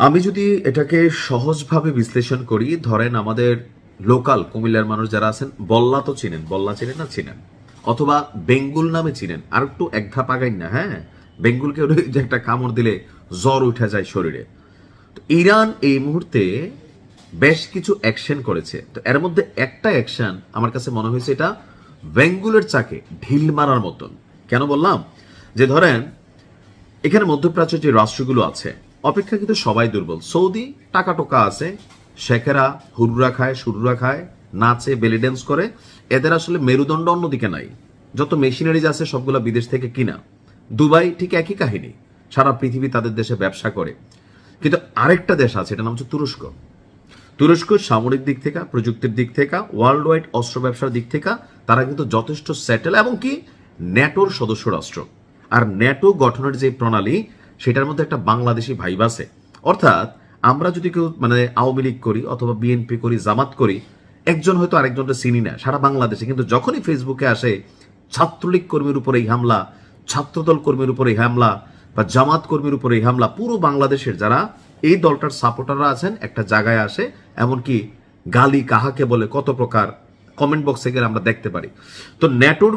আমি যদি এটাকে সহজভাবে বিশ্লেষণ করি, ধরেন আমাদের লোকাল কুমিল্লার মানুষ যারা আছেন, বল্লা তো চিনেন, বল্লা চিনেন না চিনেন, অথবা বেঙ্গুল নামে চিনেন, আর একটু এক ধাপ আগাইন না, হ্যাঁ, বেঙ্গুলকে যে একটা কামড় দিলে জ্বর উঠে যায় শরীরে। তো ইরান এই মুহূর্তে বেশ কিছু অ্যাকশন করেছে। তো এর মধ্যে একটা অ্যাকশন আমার কাছে মনে হয়েছে এটা বেঙ্গুলের চাকে ঢিল মারার মতন। কেন বললাম? যে ধরেন এখানে মধ্যপ্রাচ্যের যে রাষ্ট্রগুলো আছে অপেক্ষাকৃত সবাই দুর্বল। সৌদি টাকা টোকা আছে, শেখেরা হুরুরা খায়, সুরুরা খায়, নাচে, বেলি ড্যান্স করে, এদের আসলে মেরুদণ্ড অন্যদিকে নাই। যত মেশিনারিজ আছে সবগুলো বিদেশ থেকে কিনা। দুবাই ঠিক একই কাহিনী, সারা পৃথিবী তাদের দেশে ব্যবসা করে। কিন্তু আরেকটা দেশ আছে, এটার নাম হচ্ছে তুরস্ক। তুরস্ক সামরিক দিক থেকে, প্রযুক্তির দিক থেকে, ওয়ার্ল্ড ওয়াইড অস্ত্র ব্যবসার দিক থেকে তারা কিন্তু যথেষ্ট সেটেল, এবং কি ন্যাটোর সদস্য রাষ্ট্র। আর ন্যাটো গঠনের যে প্রণালী, সেটার মধ্যে একটা বাংলাদেশি ভাইব আছে। অর্থাৎ আমরা যদি কেউ মানে আওয়ামী লীগ করি অথবা বিএনপি করি, জামাত করি, একজন হয়তো আরেকজনটা চিনি না সারা বাংলাদেশে, কিন্তু যখনই ফেসবুকে আসে ছাত্রলীগ কর্মীর উপরে এই হামলা, ছাত্রদল কর্মীর উপরে এই হামলা, বা জামাত কর্মীর উপরে এই হামলা, পুরো বাংলাদেশের যারা এই দলটার সাপোর্টাররা আছেন একটা জায়গায় আসে, এমনকি গালি কাহাকে বলে কত প্রকার কমেন্ট বক্সে গেলে আমরা দেখতে পারি। তো ন্যাটোর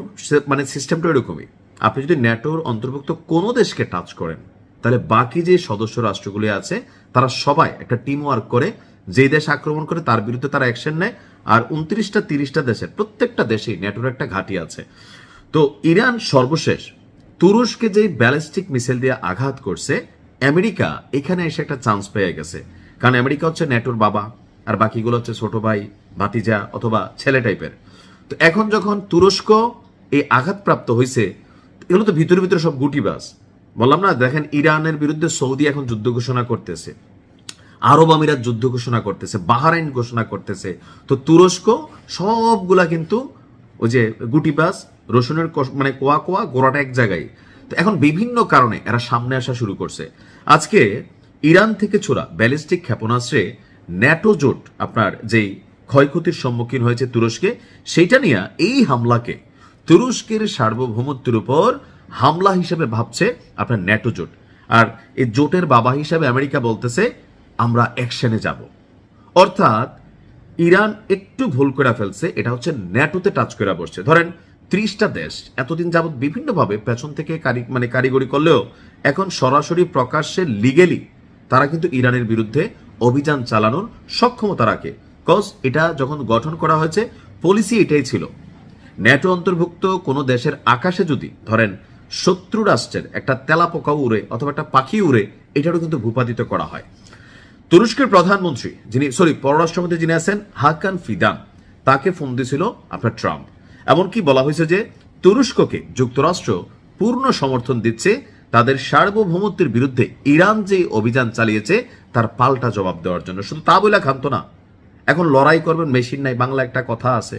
মানে সিস্টেমটা এরকমই। আপনি যদি ন্যাটোর অন্তর্ভুক্ত কোনো দেশকে টাচ করেন, তাহলে বাকি যে সদস্য রাষ্ট্রগুলি আছে তারা সবাই একটা টিম ওয়ার্ক করে, যে দেশ আক্রমণ করে তার বিরুদ্ধে তারা অ্যাকশন নেয়। আর 29-30টা দেশের প্রত্যেকটা দেশেই ন্যাটোর একটা ঘাঁটি আছে। তো ইরান সর্বশেষ তুরস্কে যে ব্যালিস্টিক মিসাইল দিয়ে আঘাত করছে, আমেরিকা এখানে এসে একটা চান্স পেয়ে গেছে। কারণ আমেরিকা হচ্ছে ন্যাটোর বাবা, আর বাকিগুলো হচ্ছে ছোট ভাই, ভাতিজা অথবা ছেলে টাইপের। তো এখন যখন তুরস্ক এই আঘাতপ্রাপ্ত হয়েছে, এগুলো তো ভিতরে ভিতরে সব গুটিবাজ। বললাম না, দেখেন ইরানের বিরুদ্ধে সৌদি এখন যুদ্ধ ঘোষণা করতেছে, আরব আমিরাত যুদ্ধ ঘোষণা করতেছে, বাহরাইন ঘোষণা করতেছে। তো তুরস্ক সবগুলা কিন্তু ওই যে গুটিবাজ, রসুনের মানে কোয়া কোয়া গোড়াটা এক জায়গায়। তো এখন বিভিন্ন কারণে এরা সামনে আসা শুরু করছে। আজকে ইরান থেকে ছোড়া ব্যালিস্টিক ক্ষেপণাস্ত্রে ন্যাটো জোট আপনার যেই ক্ষয়ক্ষতির সম্মুখীন হয়েছে তুরস্কে, সেইটা নিয়ে এই হামলাকে তুরস্কের সার্বভৌমত্বের উপর হামলা হিসেবে ভাবছে আপনার ন্যাটো জোট। আর এই জোটের বাবা হিসাবে আমেরিকা বলতেছে আমরা অ্যাকশনে যাব। অর্থাৎ ইরান একটু ভুল করে ফেলছে, এটা হচ্ছে ন্যাটোতে টাচ করে বসছে। ধরেন 30টা দেশ এতদিন যাবৎ বিভিন্নভাবে পেছন থেকে কারিগরি করলেও এখন সরাসরি প্রকাশ্যে লিগেলি তারা কিন্তু ইরানের বিরুদ্ধে অভিযান চালানোর সক্ষমতা রাখে। কজ এটা যখন গঠন করা হয়েছে, পলিসি এটাই ছিল, ন্যাটো অন্তর্ভুক্ত কোনো দেশের আকাশে যদি ধরেন শত্রু রাষ্ট্রের একটা তেলাপোকাও উড়ে অথবা একটা পাখি উড়ে, এটারও কিন্তু ভূপাতিত করা হয়। তুরস্কের প্রধানমন্ত্রী পররাষ্ট্রমন্ত্রী যিনি আছেন হাকান ফিদান, তাকে ফোন দিয়েছিল আপনার ট্রাম্প। এমনকি বলা হয়েছে যে তুরস্ককে যুক্তরাষ্ট্র পূর্ণ সমর্থন দিচ্ছে তাদের সার্বভৌমত্বের বিরুদ্ধে ইরান যে অভিযান চালিয়েছে তার পাল্টা জবাব দেওয়ার জন্য। শুধু তা বলে ক্ষান্ত না, এখন লড়াই করবেন মেশিন নাই। বাংলা একটা কথা আছে,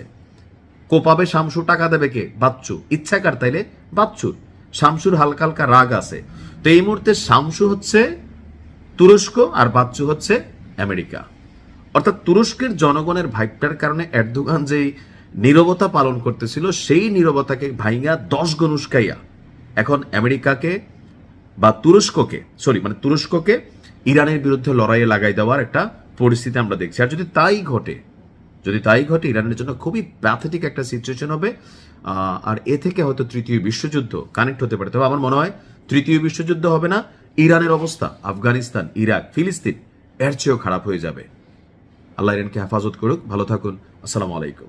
কোপাবে শামসু টাকা দেবে কে? বাচ্চু। ইচ্ছাকার তাইলে বাচ্চুর, শামসুর হালকা হালকা রাগ আছে। তো এই মুহূর্তে শামসু হচ্ছে তুরস্ক আর বাচ্চু হচ্ছে আমেরিকা। অর্থাৎ তুরস্কের জনগণের ভাইবটার কারণে এরদোগান যেই নীরবতা পালন করতেছিল, সেই নীরবতাকে ভাইঙ্গা 10 গুণ উস্কাইয়া এখন আমেরিকাকে বা তুরস্ককে ইরানের বিরুদ্ধে লড়াইয়ে লাগাই দেওয়ার একটা পরিস্থিতি আমরা দেখছি। আর যদি তাই ঘটে ইরানের জন্য খুবই প্যাথেটিক একটা সিচুয়েশন হবে। আর এ থেকে হয়তো তৃতীয় বিশ্বযুদ্ধ কানেক্ট হতে পারে। তবে আমার মনে হয় তৃতীয় বিশ্বযুদ্ধ হবে না, ইরানের অবস্থা আফগানিস্তান, ইরাক, ফিলিস্তিন এর চেয়েও খারাপ হয়ে যাবে। আল্লাহ ইরানকে হেফাজত করুক। ভালো থাকুন। আসসালামু আলাইকুম।